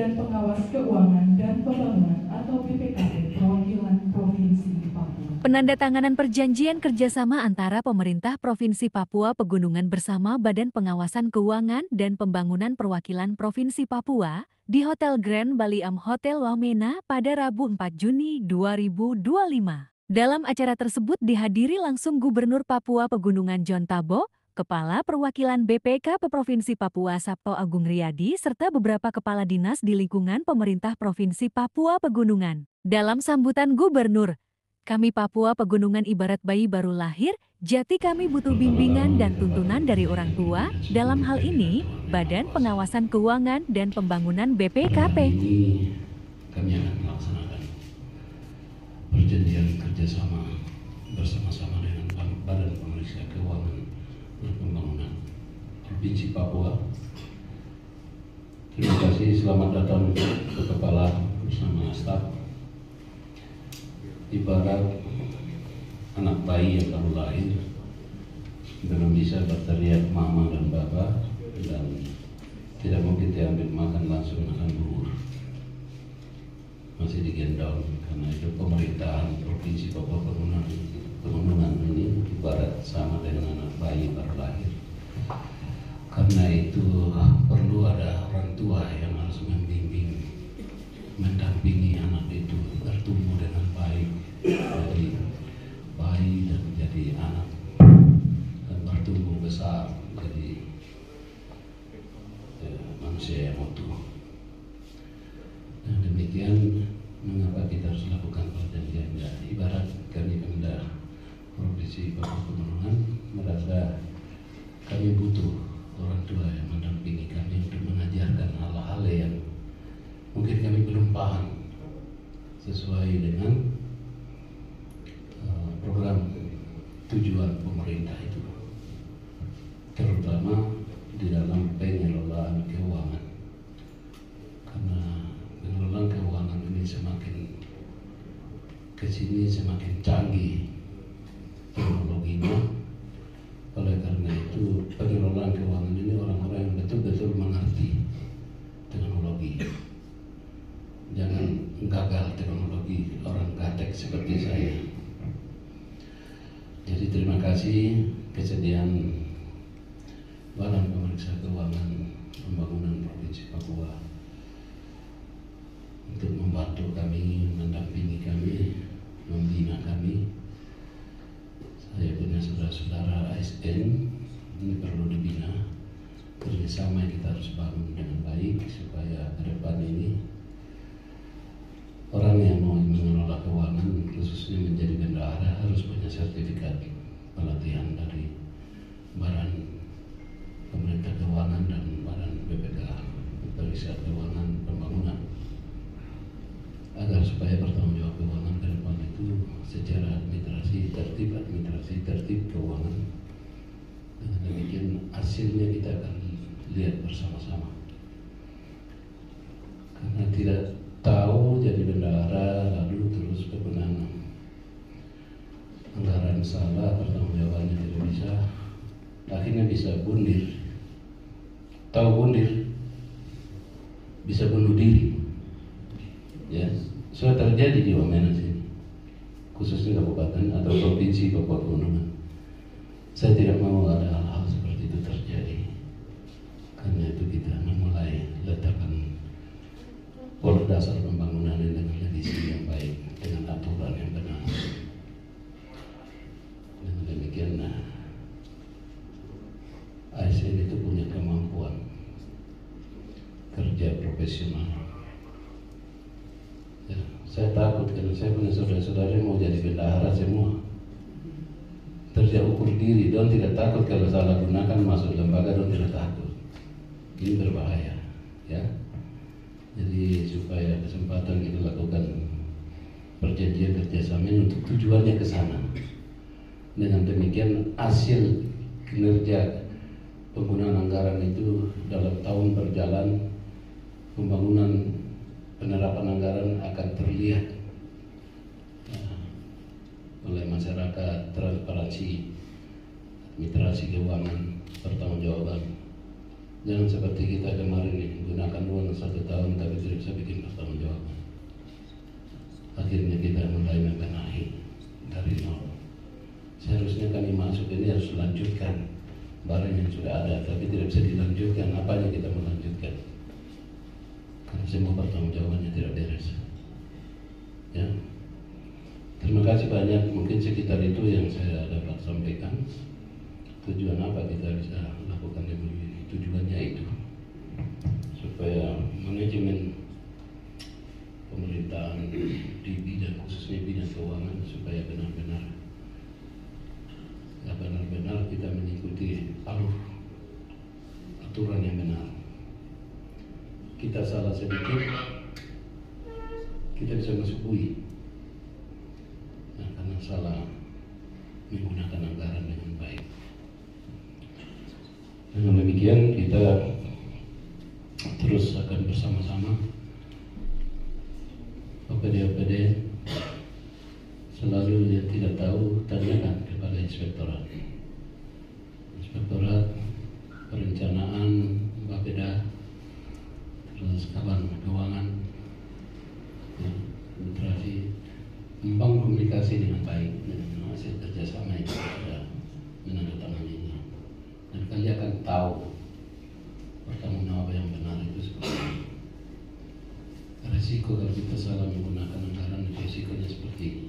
Badan Pengawas Keuangan dan Pembangunan atau BPKP Perwakilan Provinsi Papua. Penandatanganan perjanjian kerjasama antara pemerintah Provinsi Papua Pegunungan bersama Badan Pengawasan Keuangan dan Pembangunan Perwakilan Provinsi Papua di Hotel Grand Baliam Hotel Wamena pada Rabu 4 Juni 2025. Dalam acara tersebut dihadiri langsung Gubernur Papua Pegunungan John Tabo, Kepala Perwakilan BPK Provinsi Papua Sabto Agung Riyadi, serta beberapa kepala dinas di lingkungan pemerintah Provinsi Papua Pegunungan. Dalam sambutan Gubernur, kami Papua Pegunungan ibarat bayi baru lahir, jati kami butuh bimbingan dan tuntunan dari orang tua, dalam hal ini Badan Pengawasan Keuangan dan Pembangunan BPKP. Ini kami akan melaksanakan perjanjian kerjasama bersama-sama dengan Badan Pemeriksa Keuangan dan Pembangunan Provinsi Papua. Terima kasih, selamat datang ke Kepala bersama staf. Ibarat anak bayi yang baru lahir, belum bisa berteriak mama dan baba, dan tidak mungkin diambil makan langsung akan gugur, masih digendong. Karena itu pemerintahan Provinsi Papua Pegunungan ini ibarat sama dengan anak bayi baru lahir. Karena itu perlu ada orang tua yang harus membimbing, mendampingi anak itu bertumbuh dengan baik, jadi bayi dan menjadi anak, dan bertumbuh besar jadi manusia yang utuh. Dan demikian mengapa kita harus lakukan perjanjian. Ibarat kami Pemda Provinsi Papua Pegunungan merasa kami butuh orang tua yang mendampingi kami untuk mengajarkan hal-hal yang mungkin kami belum paham sesuai dengan program tujuan pemerintah itu, terutama di dalam pengelolaan keuangan. Karena pengelolaan keuangan ini semakin kesini semakin canggih teknologinya. Oleh karena itu pengelolaan keuangan ini orang-orang yang betul-betul mengerti teknologi. Jangan gagal teknologi orang gatek seperti saya. Jadi terima kasih kesediaan Badan Pemeriksa Keuangan Pembangunan Provinsi Papua untuk membantu kami, mendampingi kami, membina kami. Saya punya saudara-saudara ASN, ini perlu dibina. Kerjasama yang kita harus bangun dengan baik supaya ke depan ini orang yang mau mengelola keuangan, khususnya menjadi bendahara, harus punya sertifikat pelatihan dari Badan Pemerintah Keuangan dan Badan BPK Periksa Keuangan Pembangunan, agar supaya bertanggung jawab keuangan ke depan itu secara administrasi tertib keuangan. Dengan demikian hasilnya kita akan lihat bersama-sama. Karena tidak tahu jadi bendahara lalu terus kewenangan anggaran salah, pertanggung jawabannya tidak bisa, akhirnya bisa bundir. Tahu bundir bisa bunuh diri. Ya, sudah terjadi di Wamena sini, khususnya kabupaten atau provinsi Papua Pegunungan. Saya tidak mau ada hal-hal seperti itu terjadi. Karena itu kita memulai letakkan pola dasar pembangunan dengan legasi yang baik, dengan aturan yang benar. Dengan demikian, ASN itu punya kemampuan kerja profesional. Ya, saya takut karena saya punya saudara-saudara yang mau jadi bendahara semua. Kerja ukur diri, don tidak takut kalau salah gunakan masuk lembaga, don tidak takut. Ini berbahaya, ya. Jadi supaya kesempatan kita lakukan perjanjian kerjasama untuk tujuannya ke sana. Dengan demikian hasil kinerja penggunaan anggaran itu dalam tahun berjalan, pembangunan penerapan anggaran akan terlihat oleh masyarakat, transparansi, administrasi keuangan, pertanggungjawaban. Jangan seperti kita kemarin ini, gunakan uang 1 tahun tapi tidak masuk ini harus lanjutkan barang yang sudah ada, tapi tidak bisa dilanjutkan. Apanya kita melanjutkan? Karena semua pertanggungjawabannya tidak beres. Ya. Terima kasih banyak. Mungkin sekitar itu yang saya dapat sampaikan. Tujuan apa kita bisa lakukan ini? Tujuannya itu supaya manajemen pemerintahan di bidang, khususnya bidang keuangan, supaya benar-benar kita mengikuti alur aturan yang benar. Kita salah sedikit, kita bisa masuk bui. Nah, karena salah menggunakan anggaran dengan baik. Dengan demikian kita terus akan bersama-sama OPD selalu yang tidak tahu tanyakan kepada inspektorat perencanaan, Bapeda, terus kawan keuangan, ya, administrasi, membangun komunikasi dengan baik dengan hasil kerjasama yang sudah menandatanganinya, dan kalian akan tahu pertanggungjawaban yang benar itu seperti apa. Resiko kalau kita salah menggunakan anggaran, resikonya seperti ini.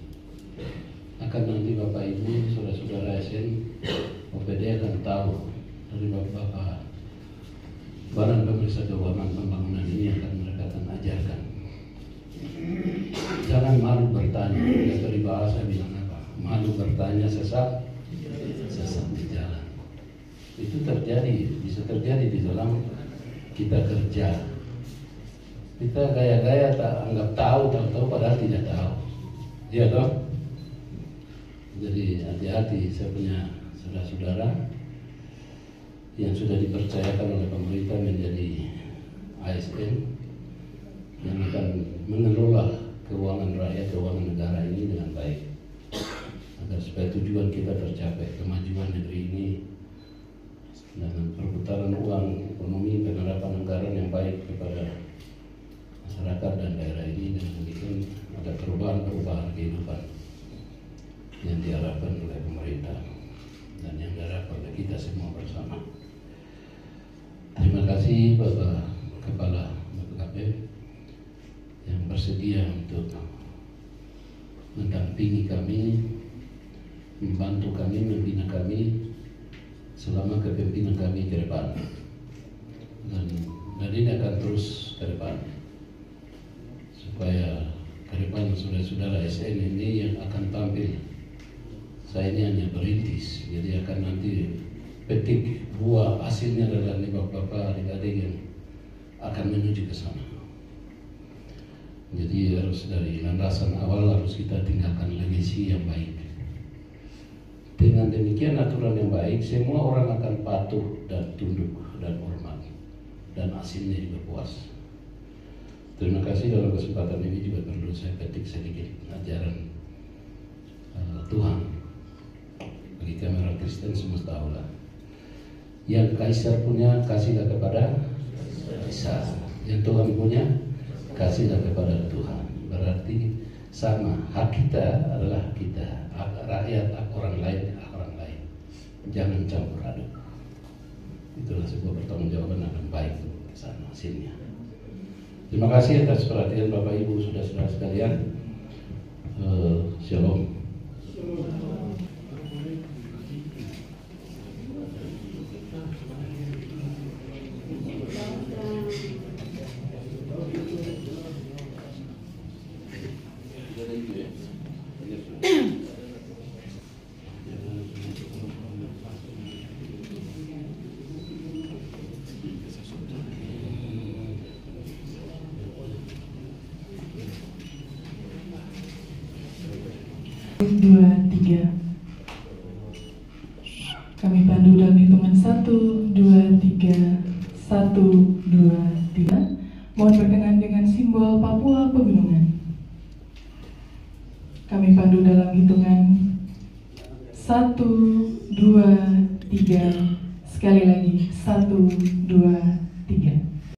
Akan nanti Bapak Ibu, saudara-saudara ASN, OPD akan tahu dari Bapak Badan Pemeriksa Keuangan Pembangunan ini akan mereka akan ajarkan. Jangan malu bertanya. Dari bahasa bilang apa? Malu bertanya, sesat di jalan. Itu bisa terjadi di dalam kita kerja. Kita gaya-gaya tak anggap tahu padahal tidak tahu. Iya toh? Jadi hati-hati, saya punya saudara-saudara yang sudah dipercayakan oleh pemerintah menjadi ASN yang akan mengelola keuangan rakyat, keuangan negara ini dengan baik, agar supaya tujuan kita tercapai, kemajuan negeri ini dengan perputaran uang, ekonomi, penerapan anggaran yang baik kepada masyarakat dan daerah ini, dengan demikian ada perubahan kehidupan yang diharapkan oleh pemerintah dan yang diharapkan oleh kita semua bersama. Terima kasih Bapak Kepala BPKP yang bersedia untuk mendampingi kami, membantu kami, membina kami selama kepemimpinan kami ke depan, dan ini akan terus ke depan supaya ke depan saudara-saudara SN ini yang akan tampil. Saya ini hanya berintis, jadi akan nanti petik buah hasilnya adalah bapak-bapak adik-adik yang akan menuju ke sana. Jadi harus dari landasan awal harus kita tinggalkan legasi yang baik. Dengan demikian aturan yang baik, semua orang akan patuh dan tunduk dan hormat, dan hasilnya juga puas. Terima kasih. Dalam kesempatan ini juga perlu saya petik sedikit ajaran Tuhan bagi kami orang Kristen semesta aula. Yang kaisar punya, kasihlah kepada kaisar. Yang Tuhan punya, kasihlah kepada Tuhan. Berarti sama, hak kita adalah kita, hak rakyat, hak orang lain, hak orang lain. Jangan campur aduk. Itulah sebuah pertanggungjawaban akan baik ke sana hasilnya. Terima kasih atas perhatian Bapak Ibu, saudara-saudara sekalian. Shalom. Kami pandu dalam hitungan 1, 2, 3, 1, 2, 3. Mohon berkenan dengan simbol Papua Pegunungan. Kami pandu dalam hitungan 1, 2, 3. Sekali lagi 1, 2, 3.